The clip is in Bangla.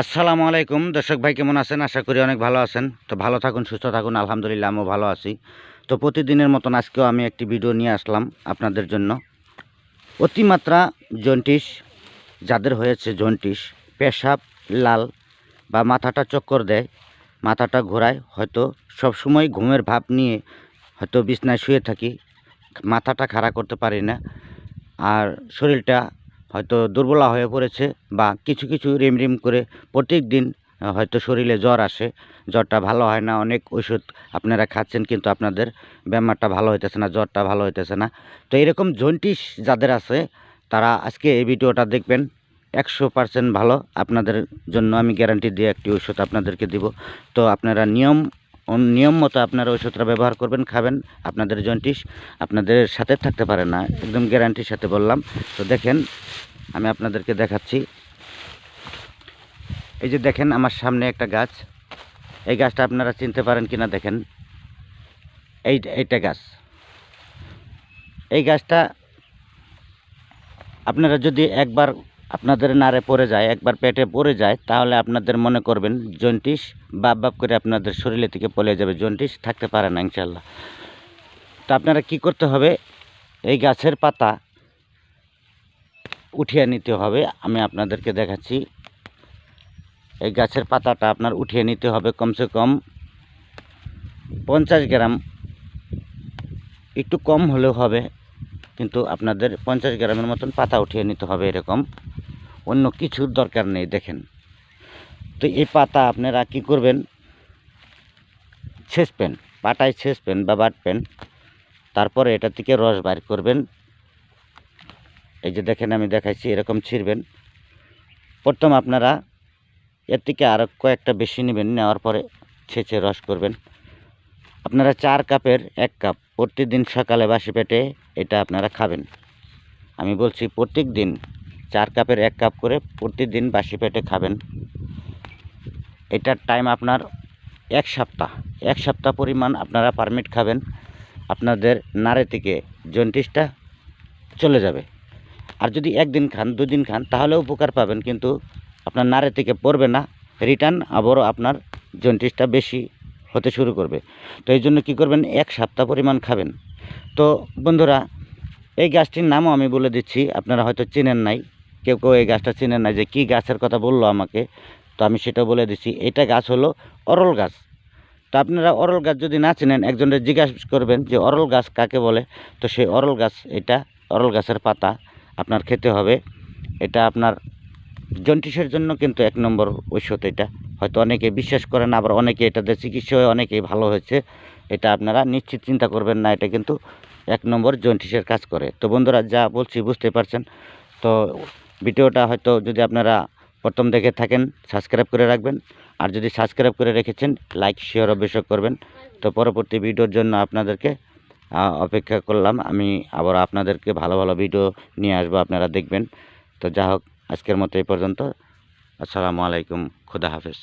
আসসালামু আলাইকুম দর্শক ভাই, কেমন আছেন? আশা করি অনেক ভালো আছেন। তো ভালো থাকুন, সুস্থ থাকুন। আলহামদুলিল্লাহ আমিও ভালো আছি। তো প্রতিদিনের মতন আজকেও আমি একটি ভিডিও নিয়ে আসলাম আপনাদের জন্য। অতিমাত্রা জন্ডিস যাদের হয়েছে, জন্ডিস, পেশাব লাল বা মাথাটা চক্কর দেয়, মাথাটা ঘোরায়, হয়তো সবসময় ঘুমের ভাব নিয়ে হয়তো বিছনায় শুয়ে থাকি, মাথাটা খাড়া করতে পারি না, আর শরীরটা হয়তো দুর্বলা হয়ে পড়েছে, বা কিছু কিছু রিমরিম করে প্রত্যেক দিন হয়তো শরীরে জ্বর আসে, জ্বরটা ভালো হয় না। অনেক ওষুধ আপনারা খাচ্ছেন কিন্তু আপনাদের বেমারটা ভালো হইতেছে না, জ্বরটা ভালো হইতেছে না। তো এরকম জন্ডিস যাদের আছে তারা আজকে এই ভিডিওটা দেখবেন। 100% ভালো। আপনাদের জন্য আমি গ্যারান্টি দিয়ে একটি ওষুধ আপনাদেরকে দিব। তো আপনারা নিয়ম মতো আপনারা ওষুধটা ব্যবহার করবেন, খাবেন। আপনাদের জন্ডিস আপনাদের সাথে থাকতে পারে না, একদম গ্যারান্টির সাথে বললাম। তো দেখেন, আমি আপনাদেরকে দেখাচ্ছি। এই যে দেখেন আমার সামনে একটা গাছ, এই গাছটা আপনারা চিনতে পারেন কিনা দেখেন। এইটা গাছ, এই গাছটা আপনারা যদি একবার আপনাদের নাড়ে পড়ে যায়, একবার পেটে পড়ে যায়, তাহলে আপনাদের মনে করবেন জন্ডিস বাপ করে আপনাদের শরীরে থেকে পড়ে যাবে, জন্ডিস থাকতে পারে না ইনশাল্লাহ। তো আপনারা কি করতে হবে, এই গাছের পাতা উঠিয়ে নিতে হবে। আমি আপনাদেরকে দেখাচ্ছি। এই গাছের পাতাটা আপনার উঠিয়ে নিতে হবে কমসে কম 50 গ্রাম, একটু কম হলেও হবে, কিন্তু আপনাদের 50 গ্রামের মতন পাতা উঠিয়ে নিতে হবে। এরকম অন্য কিছুর দরকার নেই। দেখেন, তো এই পাতা আপনারা কি করবেন, ছেঁচবেন, পাটায় ছেঁচবেন বা বাটবেন, তারপরে এটা থেকে রস বাইর করবেন। এই যে দেখেন আমি দেখাইছি, এরকম ছিঁড়বেন। প্রথম আপনারা এর থেকে আরও কয়েকটা বেশি নেবেন, নেওয়ার পরে ছেঁচে রস করবেন। আপনারা 4 কাপের 1 কাপ প্রতিদিন সকালে বাসি পেটে এটা আপনারা খাবেন। আমি বলছি প্রত্যেক দিন 4 কাপের 1 কাপ করে প্রতিদিন বাসি পেটে খাবেন। এটার টাইম আপনার 1 সপ্তাহ পরিমাণ আপনারা পারমিট খাবেন। আপনাদের নাড়ি থেকে জন্ডিসটা চলে যাবে। আর যদি 1 দিন খান, 2 দিন খান, তাহলেও উপকার পাবেন, কিন্তু আপনার নাড়ি থেকে পড়বে না, রিটার্ন আবারও আপনার জন্ডিসটা বেশি হতে শুরু করবে। তো এই জন্য কী করবেন, 1 সপ্তাহ পরিমাণ খাবেন। তো বন্ধুরা, এই গাছটির নামও আমি বলে দিচ্ছি, আপনারা হয়তো চেনেন নাই, কেউ এই গাছটা চেনেন না যে কী গাছের কথা বললো আমাকে, তো আমি সেটা বলে দিচ্ছি। এটা গাছ হলো অরল গাছ। তো আপনারা অরল গাছ যদি না চেনেন, একজনের জিজ্ঞাসা করবেন যে অরল গাছ কাকে বলে। তো সেই অরল গাছ, এটা অরল গাছের পাতা আপনার খেতে হবে। এটা আপনার জন্ডিসের জন্য কিন্তু 1 নম্বর ঔষধ। এটা হয়তো অনেকে বিশ্বাস করেন, আবার অনেকে এটাতে চিকিৎসা হয়ে অনেকেই ভালো হয়েছে। এটা আপনারা নিশ্চিত চিন্তা করবেন না, এটা কিন্তু 1 নম্বর জন্ডিসের কাজ করে। তো বন্ধুরা, যা বলছি বুঝতে পারছেন। তো ভিডিওটা হয়তো যদি আপনারা প্রথম দেখে থাকেন, সাবস্ক্রাইব করে রাখবেন। আর যদি সাবস্ক্রাইব করে রেখেছেন, লাইক শেয়ার অবশ্যই করবেন। তো পরবর্তী ভিডিওর জন্য আপনাদেরকে অপেক্ষা করলাম। আমি আবার আপনাদেরকে ভালো ভালো ভিডিও নিয়ে আসবো, আপনারা দেখবেন। তো যা হোক, আজকের মতো এই পর্যন্ত। আসসালামু আলাইকুম, খুদা হাফেজ।